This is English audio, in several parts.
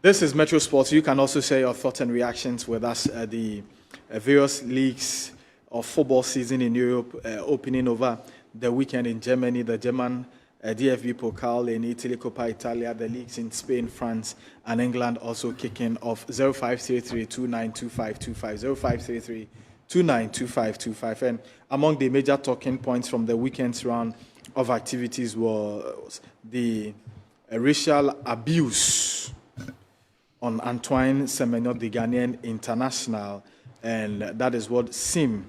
This is Metro Sports. You can also share your thoughts and reactions with us at the various leagues of football season in Europe opening over the weekend in Germany, the German DFB Pokal in Italy, Coppa Italia, the leagues in Spain, France, and England also kicking off. 0533-292525, 0533-292525. And among the major talking points from the weekend's round of activities was the racial abuse on Antoine Semenyo, the Ghanaian international, and that is what seemed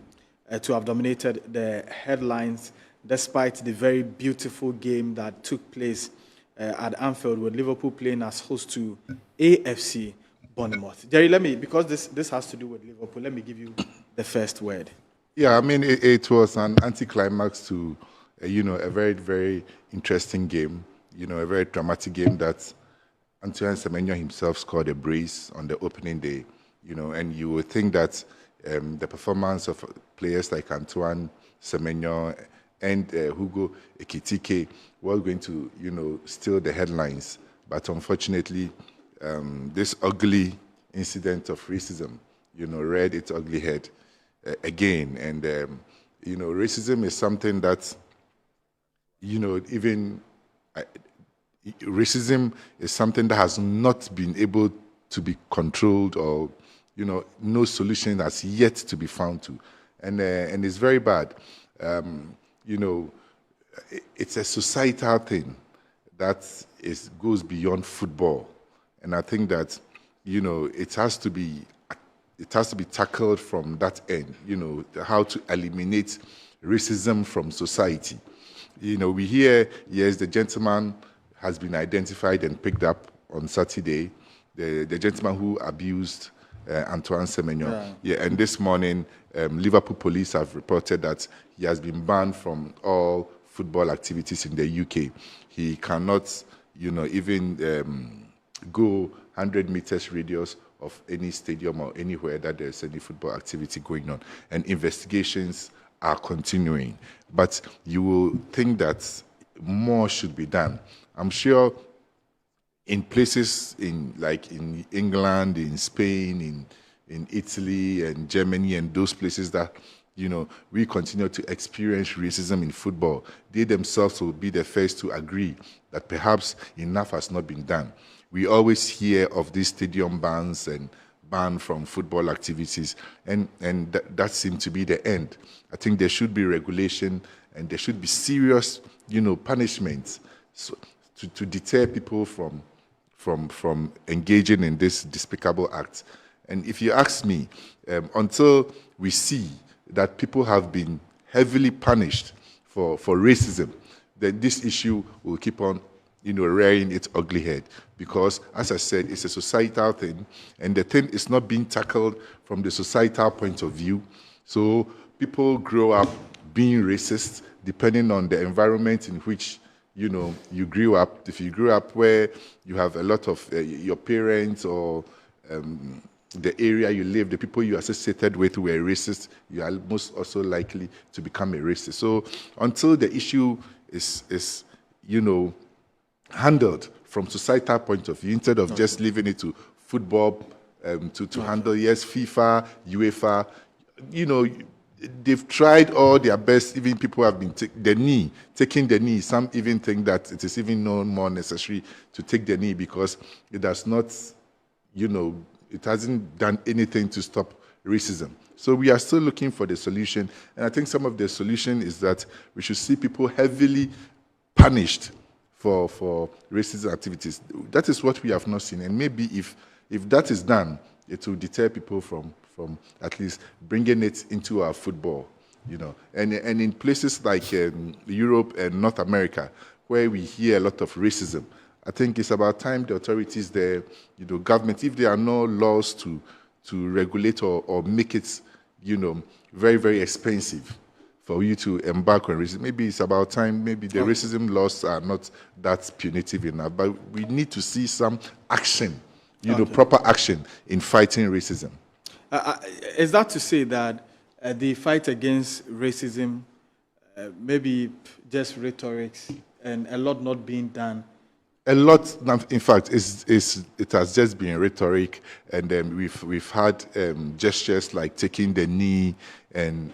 to have dominated the headlines, despite the very beautiful game that took place at Anfield, with Liverpool playing as host to AFC Bournemouth. Jerry, because this has to do with Liverpool, let me give you the first word. Yeah, I mean, it was an anticlimax to, a very, very interesting game, a very dramatic game that Antoine Semenyo himself scored a brace on the opening day, and you would think that the performance of players like Antoine Semenyo and Hugo Ekitike was going to, steal the headlines. But unfortunately, this ugly incident of racism, reared its ugly head again. And, racism is something that, racism is something that has not been able to be controlled, or no solution has yet to be found to, and it's very bad. It's a societal thing that goes beyond football, and I think that it has to be tackled from that end. How to eliminate racism from society. We hear, yes, the gentleman has been identified and picked up on Saturday, the gentleman who abused Antoine Semenyo. Yeah, and this morning, Liverpool police have reported that he has been banned from all football activities in the UK. He cannot, even go 100 meters radius of any stadium or anywhere that there's any football activity going on. And investigations are continuing. But you will think that more should be done. I'm sure in places like in England, in Spain, in Italy and Germany, and those places that we continue to experience racism in football, they themselves will be the first to agree that perhaps enough has not been done. We always hear of these stadium bans and ban from football activities, and that seems to be the end. I think there should be regulation, and there should be serious, punishments to deter people from engaging in this despicable act. And if you ask me, until we see that people have been heavily punished for racism, then this issue will keep on, rearing its ugly head. Because, as I said, it's a societal thing, and the thing is not being tackled from the societal point of view. So people grow up being racist, depending on the environment in which you grew up. If you grew up where you have a lot of your parents or the area you live, the people you associated with were racist, you are most also likely to become a racist. So until the issue is handled from societal point of view, instead of just leaving it to football to handle, yes, FIFA, UEFA, they've tried all their best. Even people have been taking the knee. Some even think that it is even no more necessary to take the knee because it does not, it hasn't done anything to stop racism. So we are still looking for the solution. And I think some of the solution is that we should see people heavily punished for racist activities. That is what we have not seen. And maybe if that is done, it will deter people from at least bringing it into our football, And in places like Europe and North America, where we hear a lot of racism, I think it's about time the authorities there, government, if there are no laws to regulate or make it, very, very expensive for you to embark on racism, maybe it's about time, maybe the racism laws are not that punitive enough, but we need to see some action, proper action in fighting racism. Is that to say that the fight against racism, maybe just rhetoric and a lot not being done A lot. In fact, it has just been rhetoric, and we've had gestures like taking the knee and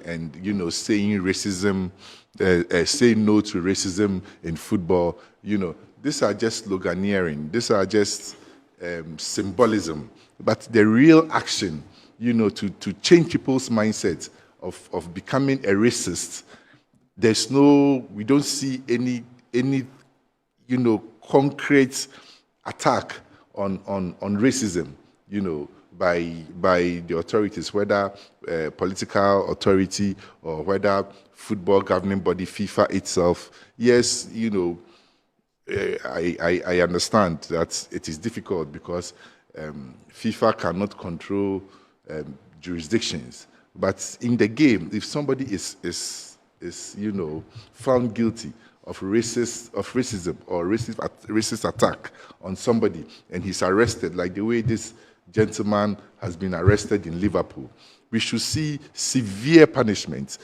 saying racism, saying no to racism in football. These are just sloganeering. These are just symbolism. But the real action, to change people's mindset of becoming a racist, we don't see any concrete attack on racism, by the authorities, whether political authority or whether football governing body FIFA itself. Yes, I understand that it is difficult because FIFA cannot control jurisdictions. But in the game, if somebody is found guilty of racism or racist attack on somebody, and he's arrested, like the way this gentleman has been arrested in Liverpool, we should see severe punishment,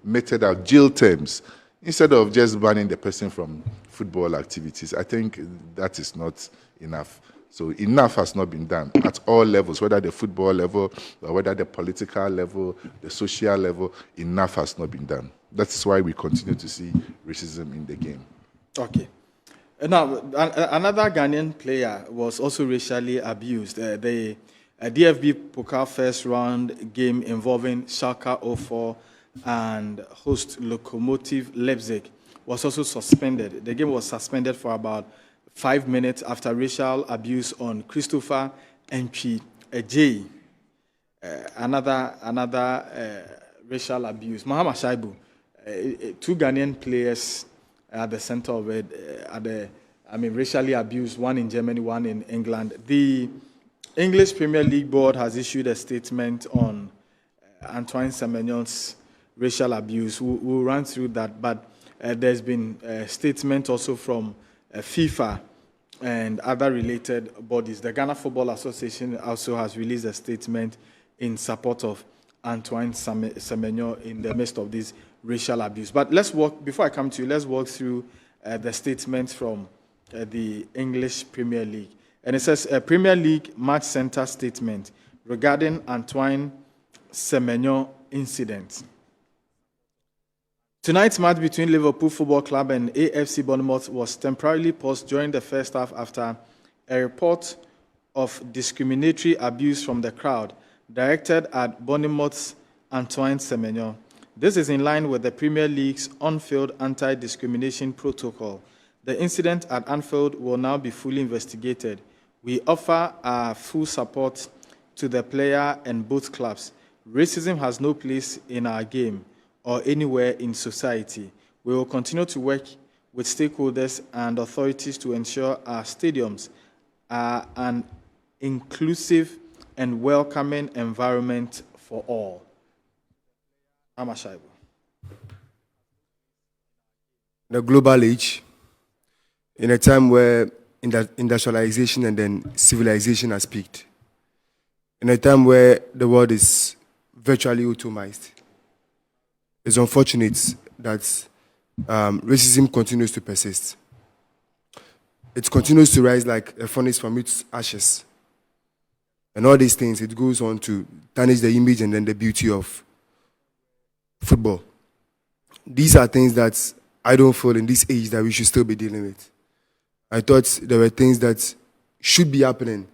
meted out, jail terms, instead of just banning the person from football activities. I think that is not enough. So enough has not been done at all levels, whether the football level or whether the political level, the social level. Enough has not been done. That's why we continue to see racism in the game. Okay. Now, another Ghanaian player was also racially abused. The DFB Pokal first round game involving Schalke 04 and host Lokomotiv Leipzig was also suspended. The game was suspended for about 5 minutes after racial abuse on Christopher Entry Ejay. Another racial abuse. Muhammad Shaibu, two Ghanaian players at the center of it, racially abused, one in Germany, one in England. The English Premier League board has issued a statement on Antoine Semenyo's racial abuse. We'll run through that, but there's been a statement also from FIFA and other related bodies. The Ghana Football Association also has released a statement in support of Antoine Semenyo in the midst of this racial abuse. But before I come to you, let's walk through the statement from the English Premier League. And it says, a Premier League match center statement regarding Antoine Semenyo incident. Tonight's match between Liverpool Football Club and AFC Bournemouth was temporarily paused during the first half after a report of discriminatory abuse from the crowd directed at Bournemouth's Antoine Semenyo. This is in line with the Premier League's on-field anti-discrimination protocol. The incident at Anfield will now be fully investigated. We offer our full support to the player and both clubs. Racism has no place in our game or anywhere in society. We will continue to work with stakeholders and authorities to ensure our stadiums are an inclusive and welcoming environment for all. Amashaibu. The global age, in a time where industrialization and then civilization has peaked, in a time where the world is virtually automized, it's unfortunate that racism continues to persist. It continues to rise like a furnace from its ashes. And all these things, it goes on to tarnish the image and then the beauty of football. These are things that I don't feel in this age that we should still be dealing with. I thought there were things that should be happening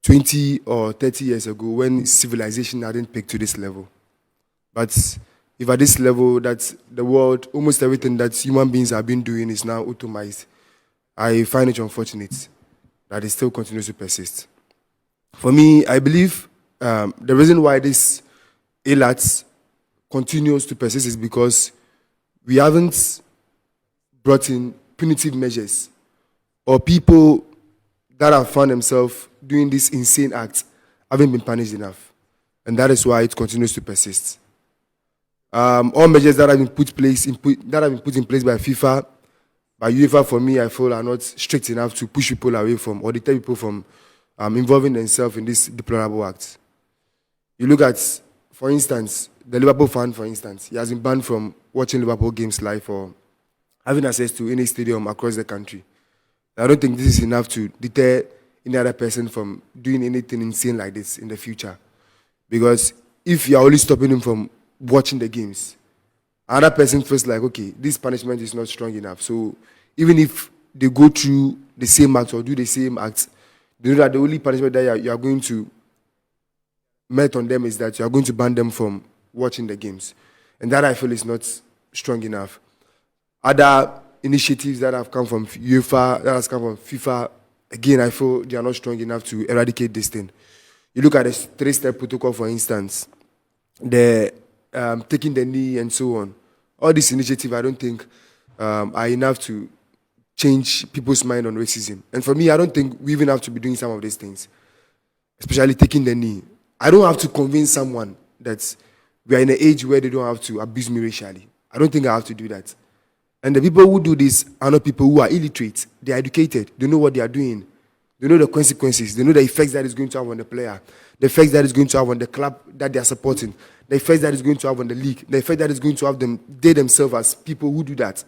20 or 30 years ago when civilization hadn't peaked to this level. But if at this level that the world, almost everything that human beings have been doing is now automized, I find it unfortunate that it still continues to persist. For me, I believe the reason why this ALAT continues to persist is because we haven't brought in punitive measures or people that have found themselves doing this insane act haven't been punished enough. And that is why it continues to persist. All measures that have been put in place by FIFA, by UEFA, for me, I feel are not strict enough to push people away from or deter people from involving themselves in this deplorable act. You look at, for instance, the Liverpool fan, for instance, he has been banned from watching Liverpool games live or having access to any stadium across the country. I don't think this is enough to deter any other person from doing anything insane like this in the future. Because if you're only stopping him from watching the games, another person feels like, okay, this punishment is not strong enough. So even if they go through the same act or do the same act, they know that the only punishment that you are going to met on them is that you are going to ban them from watching the games. And that I feel is not strong enough. Other initiatives that have come from UEFA, that has come from FIFA, again, I feel they are not strong enough to eradicate this thing. You look at the three-step protocol, for instance, the taking the knee and so on. All these initiatives, I don't think, are enough to change people's mind on racism. And for me, I don't think we even have to be doing some of these things, especially taking the knee. I don't have to convince someone that we are in an age where they don't have to abuse me racially. I don't think I have to do that. And the people who do this are not people who are illiterate. They are educated. They know what they are doing. They know the consequences. They know the effects that it's going to have on the player, the effects that it's going to have on the club that they are supporting, the effects that it's going to have on the league, the effect that it's going to have they themselves as people who do that.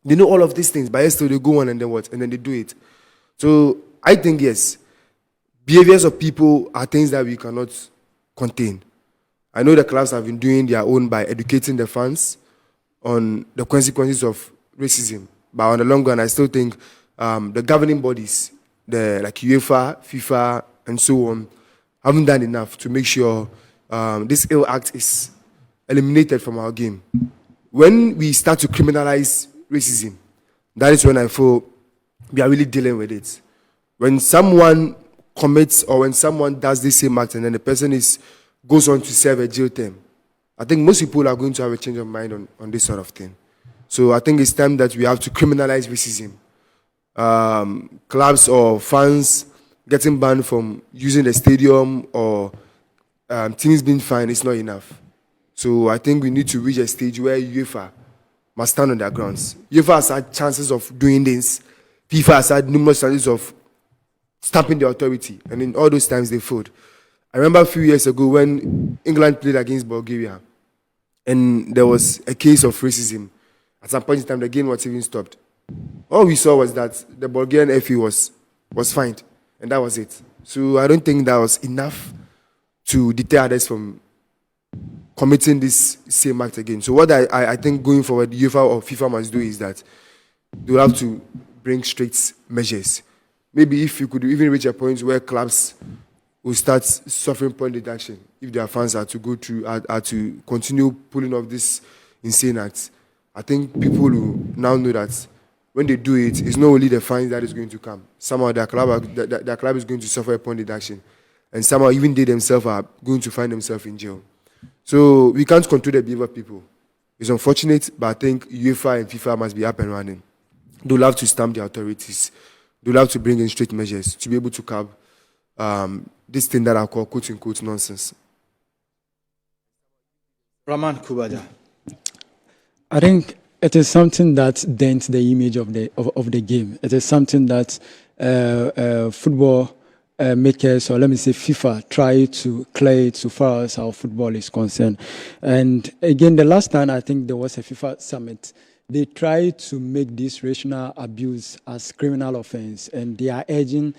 They know all of these things, but still they go on and then what? And then they do it. So I think, yes, behaviors of people are things that we cannot contain. I know the clubs have been doing their own by educating the fans on the consequences of racism. But on the long run, I still think the governing bodies, like UEFA, FIFA, and so on, haven't done enough to make sure this ill act is eliminated from our game. When we start to criminalize racism, that is when I feel we are really dealing with it. When someone commits or when someone does the same act and then the person goes on to serve a jail term, I think most people are going to have a change of mind on this sort of thing. So I think it's time that we have to criminalize racism. Clubs or fans getting banned from using the stadium or teams being fined is not enough. So I think we need to reach a stage where UEFA must stand on their grounds. UEFA has had chances of doing this. FIFA has had numerous chances of stamping the authority, and in all those times they failed. I remember a few years ago when England played against Bulgaria, and there was a case of racism. At some point in time, the game was even stopped. All we saw was that the Bulgarian FA was fined, and that was it. So I don't think that was enough to deter others from committing this same act again. So what I think going forward, UEFA or FIFA must do is that they will have to bring strict measures. Maybe if you could even reach a point where clubs will start suffering point deduction if their fans are to go through, are to continue pulling off this insane acts. I think people will now know that when they do it, it's not only the fines that is going to come. Somehow their club is going to suffer a point deduction. And somehow even they themselves are going to find themselves in jail. So we can't control the behavior of people. It's unfortunate, but I think UEFA and FIFA must be up and running. They'll have to stamp the authorities. They'll have to bring in strict measures to be able to curb this thing that I call quote-unquote nonsense. Raman Kubaja. I think it is something that dents the image of the game. It is something that football makers, or let me say FIFA, try to clear it so far as our football is concerned. And again, the last time I think there was a FIFA summit, they tried to make this racial abuse as criminal offense, and they are urging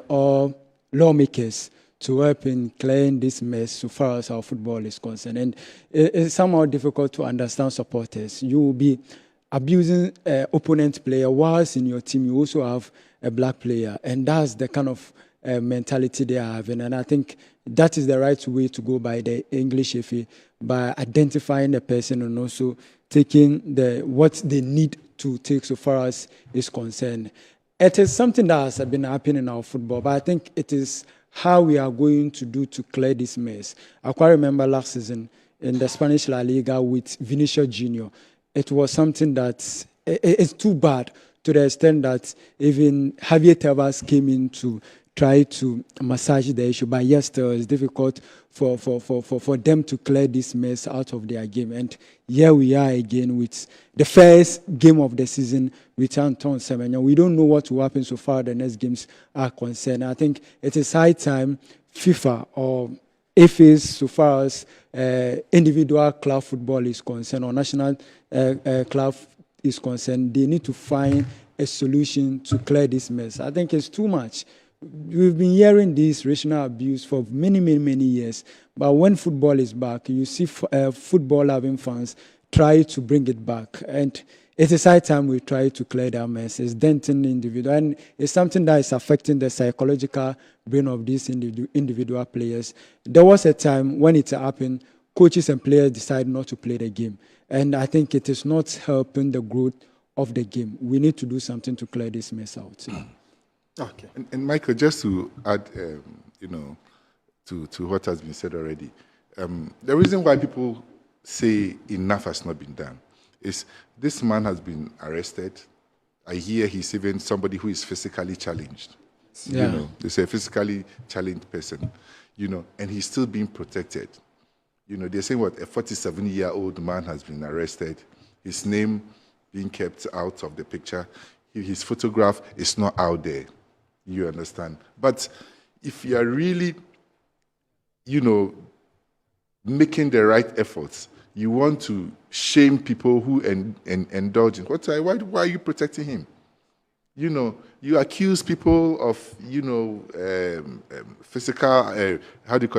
all lawmakers to help in clearing this mess so far as our football is concerned. And it's somehow difficult to understand supporters. You will be abusing opponent player whilst in your team you also have a black player, and that's the kind of mentality they are having. And I think that is the right way to go by the English FA, by identifying the person and also taking what they need to take so far as is concerned. It is something that has been happening in our football, but I think it is how we are going to do to clear this mess. I quite remember last season in the Spanish La Liga with Vinicius Junior. It was something that it's too bad to the extent that even Javier Tebas came in to try to massage the issue, but yes, still it's difficult for them to clear this mess out of their game. And here we are again with the first game of the season with Antoine Semenyo. We don't know what will happen so far the next games are concerned. I think it is high time FIFA or FAs, so far as individual club football is concerned or national club is concerned, they need to find a solution to clear this mess. I think it's too much. We've been hearing this racial abuse for many years, but when football is back, you see football-loving fans try to bring it back, and it is high time we try to clear that mess. It's denting the individual, and it's something that is affecting the psychological brain of these individual players. There was a time when it happened, coaches and players decided not to play the game, and I think it is not helping the growth of the game. We need to do something to clear this mess out. Okay. And Michael, just to add, to what has been said already, the reason why people say enough has not been done is this man has been arrested. I hear he's even somebody who is physically challenged. Yeah. He's a physically challenged person, and he's still being protected. They're saying what a 47-year-old man has been arrested, his name being kept out of the picture, his photograph is not out there. You understand? But if you are really, making the right efforts, you want to shame people who indulge in why are you protecting him? You accuse people of, physical,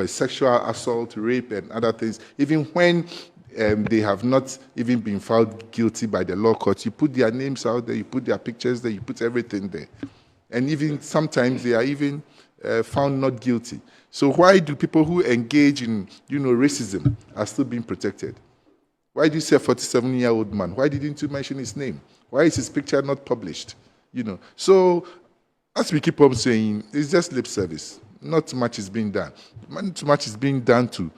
sexual assault, rape, and other things, even when they have not even been found guilty by the law court. You put their names out there, you put their pictures there, you put everything there. And even sometimes they are even found not guilty. So why do people who engage in, racism are still being protected? Why do you say a 47-year-old man? Why didn't you mention his name? Why is his picture not published? So as we keep on saying, it's just lip service. Not much is being done. Not too much is being done to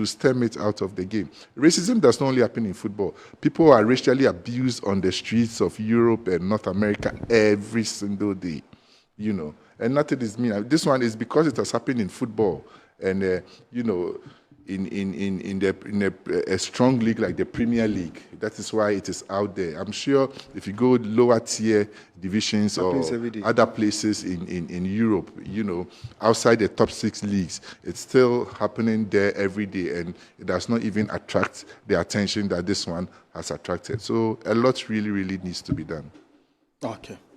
stem it out of the game. Racism does not only happen in football. People are racially abused on the streets of Europe and North America every single day, and nothing is mean. This one is because it has happened in football, and in a strong league like the Premier League. That is why it is out there. I'm sure if you go lower tier divisions or other places in Europe, outside the top 6 leagues, it's still happening there every day, and it does not even attract the attention that this one has attracted. So a lot really needs to be done. Okay.